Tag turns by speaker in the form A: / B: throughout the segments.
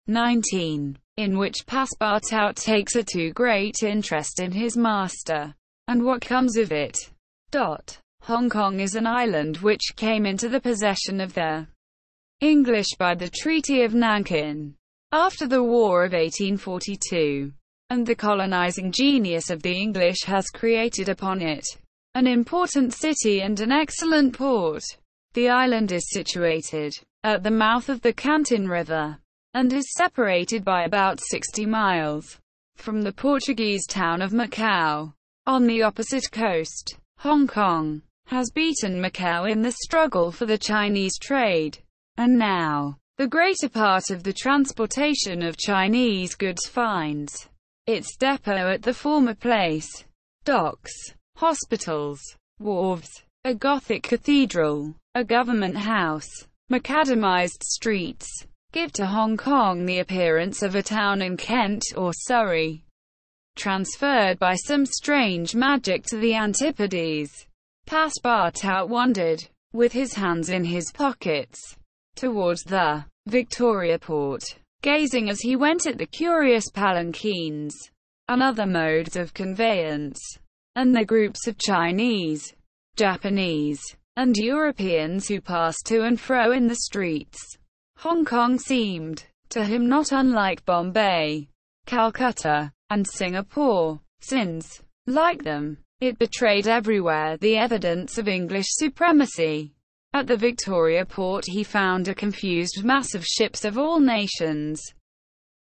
A: 19, in which Passepartout takes a too great interest in his master, and what comes of it. Hong Kong is an island which came into the possession of the English by the Treaty of Nankin, after the War of 1842, and the colonizing genius of the English has created upon it an important city and an excellent port. The island is situated at the mouth of the Canton River, and is separated by about 60 miles from the Portuguese town of Macau. On the opposite coast, Hong Kong has beaten Macau in the struggle for the Chinese trade, and now, the greater part of the transportation of Chinese goods finds its depot at the former place. Docks, hospitals, wharves, a Gothic cathedral, a government house, macadamized streets, give to Hong Kong the appearance of a town in Kent or Surrey, transferred by some strange magic to the Antipodes. Passepartout wandered, with his hands in his pockets, towards the Victoria Port, gazing as he went at the curious palanquins and other modes of conveyance, and the groups of Chinese, Japanese, and Europeans who passed to and fro in the streets. Hong Kong seemed to him not unlike Bombay, Calcutta, and Singapore, since, like them, it betrayed everywhere the evidence of English supremacy. At the Victoria Port he found a confused mass of ships of all nations,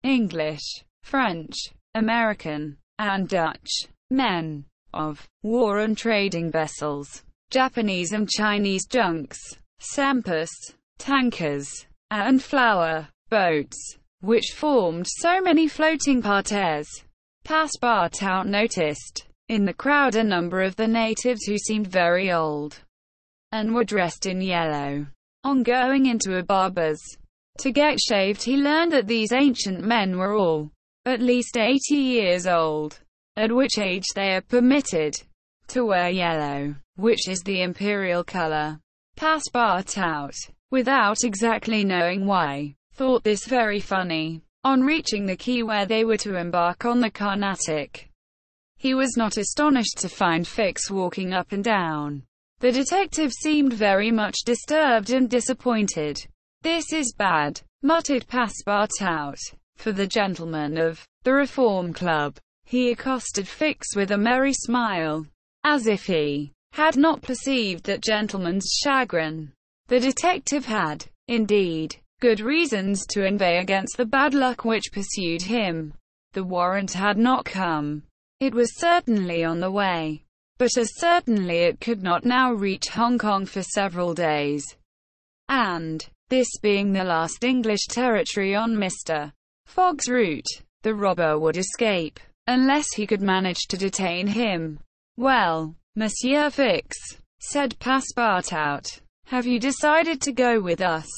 A: English, French, American, and Dutch, men of war and trading vessels, Japanese and Chinese junks, sempers, tankers, and flower boats, which formed so many floating parterres. Passepartout noticed in the crowd a number of the natives who seemed very old, and were dressed in yellow. On going into a barber's to get shaved, he learned that these ancient men were all at least 80 years old, at which age they are permitted to wear yellow, which is the imperial color. Passepartout, without exactly knowing why, thought this very funny. On reaching the quay where they were to embark on the Carnatic, he was not astonished to find Fix walking up and down. The detective seemed very much disturbed and disappointed. "This is bad," muttered Passepartout, "for the gentlemen of the Reform Club." He accosted Fix with a merry smile, as if he had not perceived that gentleman's chagrin. The detective had, indeed, good reasons to inveigh against the bad luck which pursued him. The warrant had not come. It was certainly on the way, but as certainly it could not now reach Hong Kong for several days. And, this being the last English territory on Mr. Fogg's route, the robber would escape, unless he could manage to detain him. "Well, Monsieur Fix," said Passepartout, "have you decided to go with us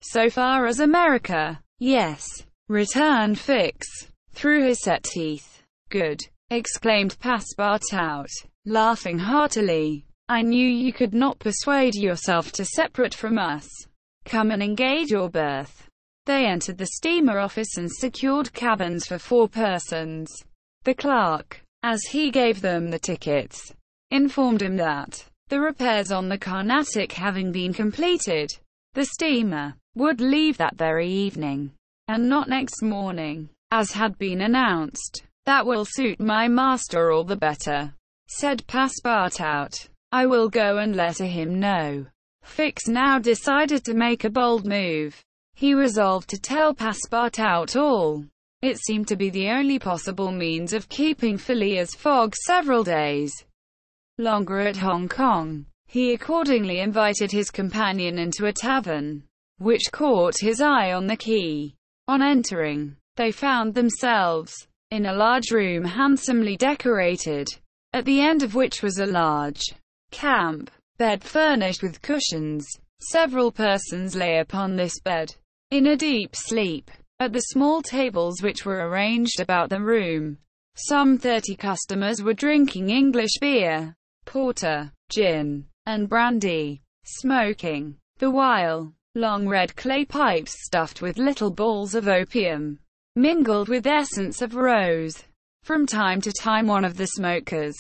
A: so far as America?" "Yes," returned Fix, through his set teeth. "Good," exclaimed Passepartout, laughing heartily. "I knew you could not persuade yourself to separate from us. Come and engage your berth." They entered the steamer office and secured cabins for 4 persons. The clerk, as he gave them the tickets, informed him that, the repairs on the Carnatic having been completed, the steamer would leave that very evening, and not next morning, as had been announced. "That will suit my master all the better," said Passepartout. "I will go and let him know." Fix now decided to make a bold move. He resolved to tell Passepartout all. It seemed to be the only possible means of keeping Phileas Fogg several days longer at Hong Kong. He accordingly invited his companion into a tavern, which caught his eye on the quay. On entering, they found themselves in a large room handsomely decorated, at the end of which was a large camp bed furnished with cushions. Several persons lay upon this bed, in a deep sleep. At the small tables which were arranged about the room, some 30 customers were drinking English beer, porter, gin, and brandy, smoking, the while long red clay pipes stuffed with little balls of opium, mingled with essence of rose. From time to time one of the smokers,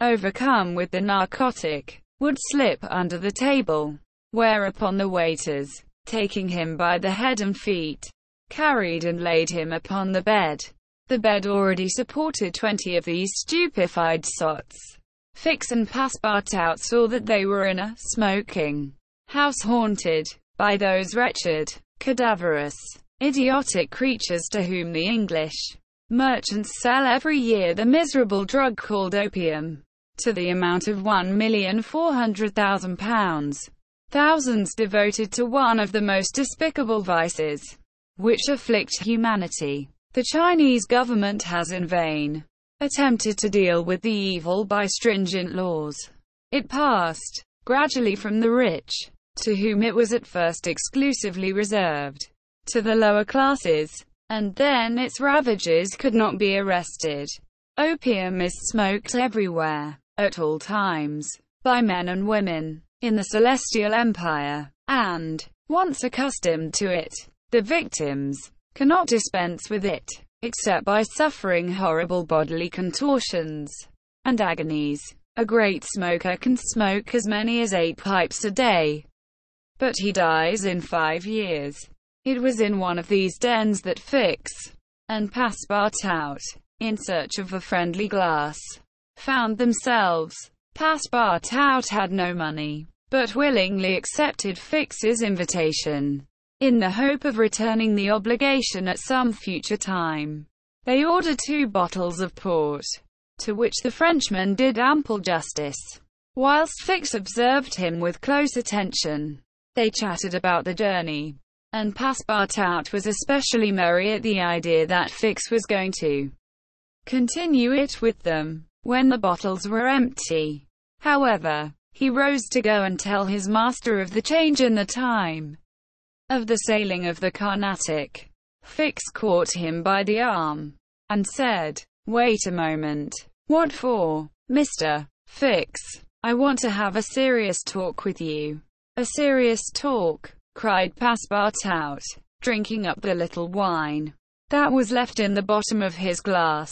A: overcome with the narcotic, would slip under the table, whereupon the waiters, taking him by the head and feet, carried and laid him upon the bed. The bed already supported 20 of these stupefied sots. Fix and Passepartout saw that they were in a smoking house haunted by those wretched, cadaverous, idiotic creatures to whom the English merchants sell every year the miserable drug called opium, to the amount of £1,400,000. Thousands devoted to one of the most despicable vices which afflict humanity. The Chinese government has in vain attempted to deal with the evil by stringent laws. It passed gradually from the rich, to whom it was at first exclusively reserved, to the lower classes, and then its ravages could not be arrested. Opium is smoked everywhere, at all times, by men and women, in the Celestial Empire, and, once accustomed to it, the victims cannot dispense with it, except by suffering horrible bodily contortions and agonies. A great smoker can smoke as many as 8 pipes a day, but he dies in 5 years. It was in one of these dens that Fix and Passepartout, in search of a friendly glass, found themselves. Passepartout had no money, but willingly accepted Fix's invitation, in the hope of returning the obligation at some future time. They ordered 2 bottles of port, to which the Frenchman did ample justice, whilst Fix observed him with close attention. They chatted about the journey, and Passepartout was especially merry at the idea that Fix was going to continue it with them, when the bottles were empty. However, he rose to go and tell his master of the change in the time of the sailing of the Carnatic. Fix caught him by the arm, and said, "Wait a moment." "What for, Mr. Fix?" "I want to have a serious talk with you." "A serious talk?" cried Passepartout, drinking up the little wine that was left in the bottom of his glass.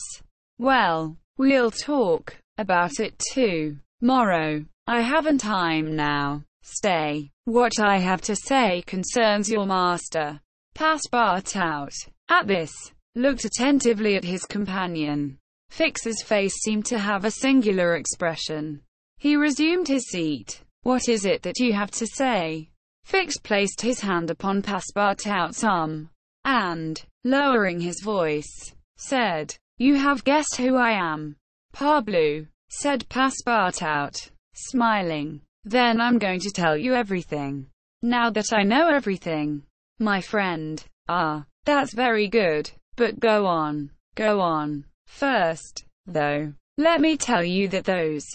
A: "Well, we'll talk about it tomorrow. I haven't time now. Stay. What I have to say concerns your master." Passepartout, at this, looked attentively at his companion. Fix's face seemed to have a singular expression. He resumed his seat. "What is it that you have to say?" Fix placed his hand upon Passepartout's arm, and, lowering his voice, said, "You have guessed who I am." "Parbleu," said Passepartout, smiling. "Then I'm going to tell you everything. Now that I know everything, my friend." "Ah, that's very good. But go on. Go on. First, though, let me tell you that those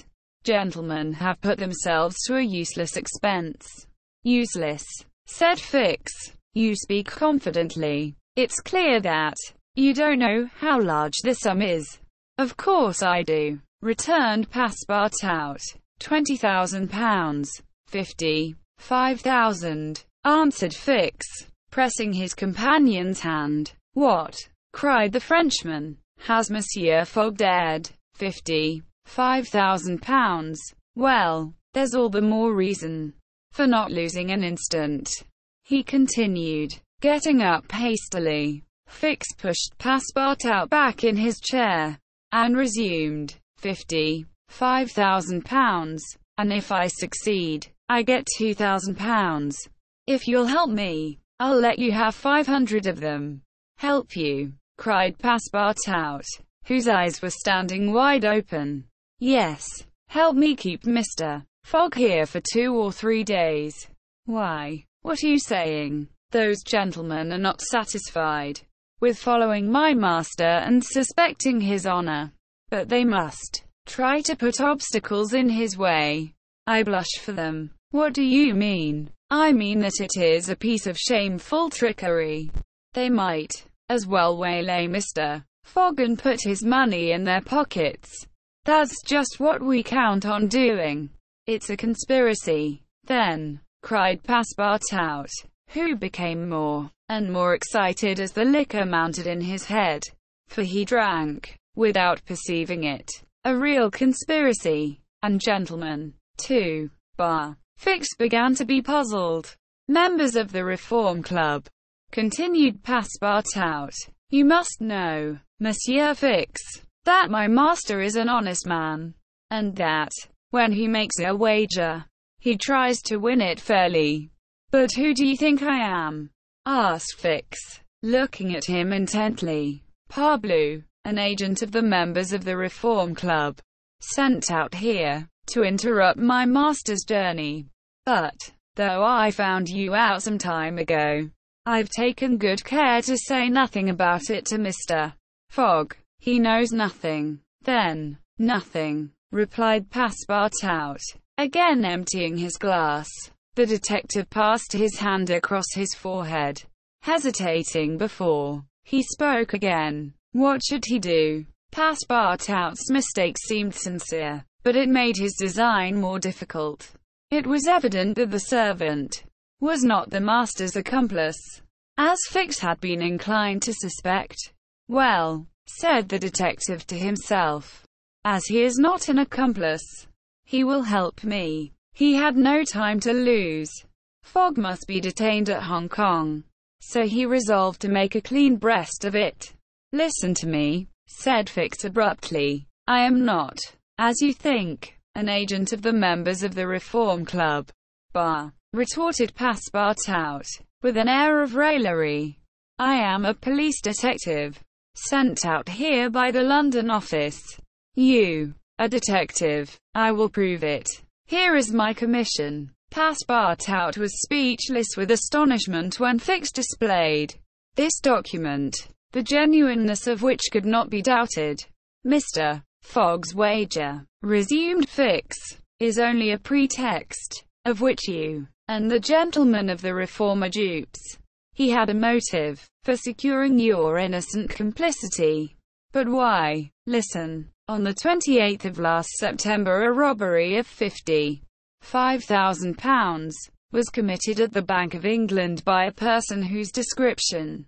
A: gentlemen have put themselves to a useless expense." "Useless," said Fix. "You speak confidently. It's clear that you don't know how large the sum is." "Of course I do," returned Passepartout. £20,000. 55,000, answered Fix, pressing his companion's hand. "What?" cried the Frenchman. "Has Monsieur Fogg dead?" £55,000. "Well, there's all the more reason for not losing an instant," he continued, getting up hastily. Fix pushed Passepartout back in his chair, and resumed. £55,000, and if I succeed, I get £2,000. If you'll help me, I'll let you have 500 of them." "Help you?" cried Passepartout, whose eyes were standing wide open. "Yes, help me keep Mr. Fogg here for 2 or 3 days." "Why, what are you saying? Those gentlemen are not satisfied with following my master and suspecting his honor, but they must try to put obstacles in his way. I blush for them." "What do you mean?" "I mean that it is a piece of shameful trickery. They might as well waylay Mr. Fogg and put his money in their pockets. That's just what we count on doing." "It's a conspiracy, then," cried Passepartout, who became more and more excited as the liquor mounted in his head, for he drank without perceiving it. A real conspiracy. And gentlemen, too. Fix began to be puzzled. Members of the Reform Club, continued Passepartout, you must know, Monsieur Fix, that my master is an honest man, and that, when he makes a wager, he tries to win it fairly. But who do you think I am? Asked Fix, looking at him intently. Parbleu, an agent of the members of the Reform Club, sent out here to interrupt my master's journey. But, though I found you out some time ago, I've taken good care to say nothing about it to Mr. Fogg. He knows nothing. Then, nothing, replied Passepartout, again emptying his glass. The detective passed his hand across his forehead, hesitating before he spoke again. What should he do? Passepartout's mistake seemed sincere, but it made his design more difficult. It was evident that the servant was not the master's accomplice, as Fix had been inclined to suspect. Well, said the detective to himself, as he is not an accomplice, he will help me. He had no time to lose. Fogg must be detained at Hong Kong, so he resolved to make a clean breast of it. Listen to me, said Fix abruptly. I am not, as you think, an agent of the members of the Reform Club. Retorted Passepartout, with an air of raillery. I am a police detective, sent out here by the London office. You, a detective. I will prove it. Here is my commission. Passepartout was speechless with astonishment when Fix displayed this document, the genuineness of which could not be doubted. Mr. Fogg's wager, resumed Fix, is only a pretext, of which you and the gentlemen of the Reform are dupes. He had a motive for securing your innocent complicity. But why? Listen. On the 28th of last September, a robbery of £55,000 was committed at the Bank of England by a person whose description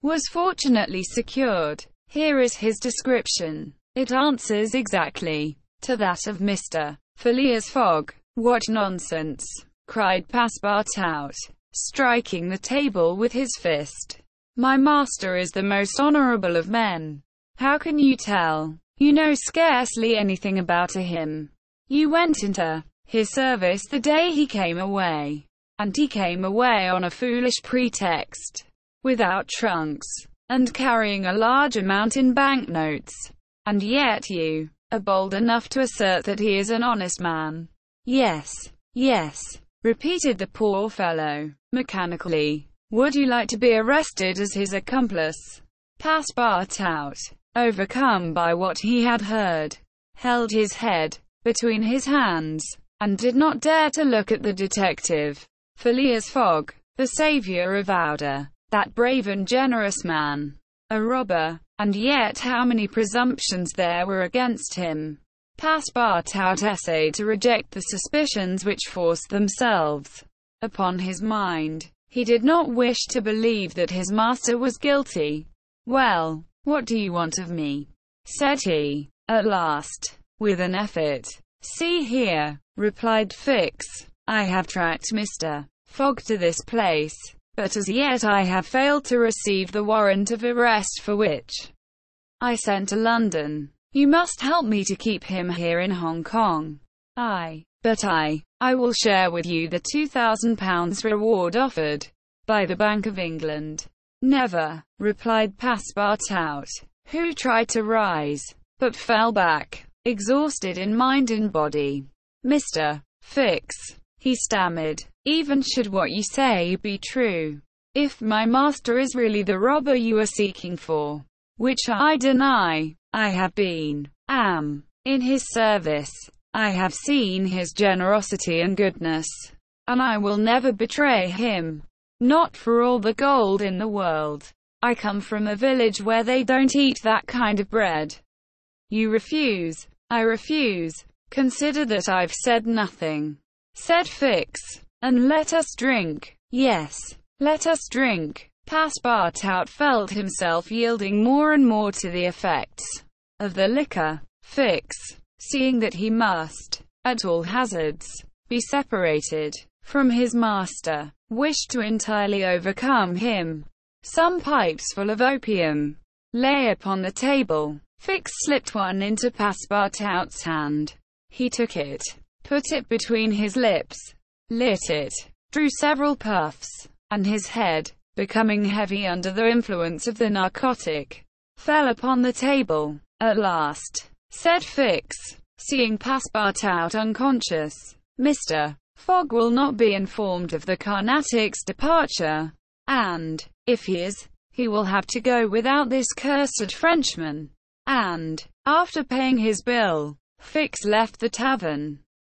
A: was fortunately secured. Here is his description. It answers exactly to that of Mr. Phileas Fogg. What nonsense! Cried Passepartout, striking the table with his fist. My master is the most honourable of men. How can you tell? You know scarcely anything about him. You went into his service the day he came away, and he came away on a foolish pretext, without trunks, and carrying a large amount in banknotes. And yet you are bold enough to assert that he is an honest man. Yes, yes, repeated the poor fellow, mechanically. Would you like to be arrested as his accomplice? Passepartout, overcome by what he had heard, held his head between his hands, and did not dare to look at the detective. Phileas Fogg, the saviour of Ouder, that brave and generous man, a robber, and yet how many presumptions there were against him. Passepartout essayed to reject the suspicions which forced themselves upon his mind. He did not wish to believe that his master was guilty. Well, what do you want of me? Said he, at last, with an effort. See here, replied Fix. I have tracked Mr. Fogg to this place, but as yet I have failed to receive the warrant of arrest for which I sent to London. You must help me to keep him here in Hong Kong. But I will share with you the £2,000 reward offered by the Bank of England. Never, replied Passepartout, who tried to rise, but fell back, exhausted in mind and body. Mr. Fix, he stammered, even should what you say be true, if my master is really the robber you are seeking for, which I deny, I have been, am, in his service. I have seen his generosity and goodness, and I will never betray him. Not for all the gold in the world. I come from a village where they don't eat that kind of bread. You refuse. I refuse. Consider that I've said nothing, said Fix, and let us drink. Yes, Let us drink. Passepartout felt himself yielding more and more to the effects of the liquor. Fix, seeing that he must, at all hazards, be separated from his master, wished to entirely overcome him. Some pipes full of opium lay upon the table. Fix slipped one into Passepartout's hand. He took it, put it between his lips, lit it, drew several puffs, and his head, becoming heavy under the influence of the narcotic, fell upon the table. At last, said Fix, seeing Passepartout unconscious, Mr. Fogg will not be informed of the Carnatic's departure, and, if he is, he will have to go without this cursed Frenchman. And, after paying his bill, Fix left the tavern.